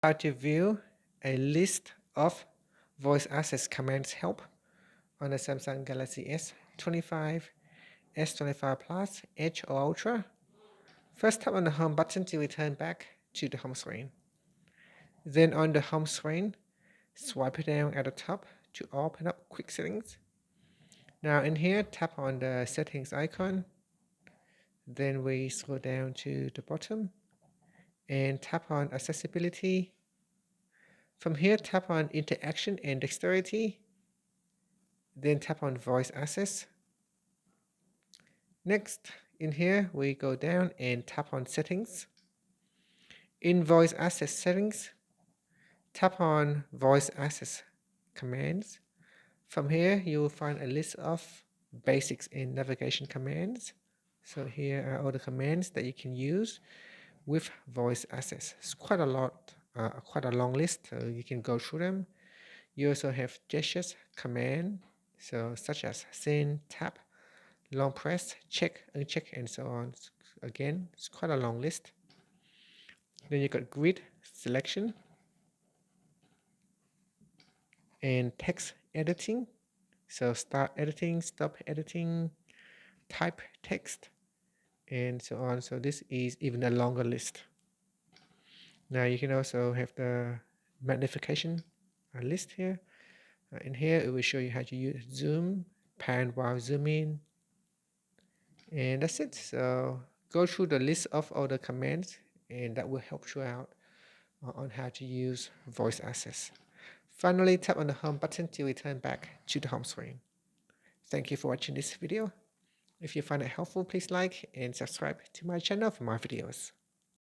How to view a list of voice access commands help on the Samsung Galaxy S25, S25 Plus, Edge or Ultra. First tap on the home button to return back to the home screen. Then on the home screen, swipe it down at the top to open up quick settings. Now in here, tap on the settings icon. Then we scroll down to the bottom and tap on accessibility. From here, tap on interaction and dexterity. Then tap on voice access. Next, in here, we go down and tap on settings. In voice access settings, tap on voice access commands. From here, you will find a list of basics in navigation commands. So here are all the commands that you can use with voice access. It's quite a lot, quite a long list, so you can go through them. You also have gestures command, so such as send, tap, long press, check, uncheck, and so on. Again, it's quite a long list. Then you got grid selection and text editing. So start editing, stop editing, type text, and so on. So this is even a longer list. Now you can also have the magnification list here. In here, it will show you how to use zoom, pan while zoom in, and that's it. So go through the list of all the commands, and that will help you out on how to use voice access. Finally, tap on the home button to return back to the home screen. Thank you for watching this video. If you find it helpful, please like and subscribe to my channel for more videos.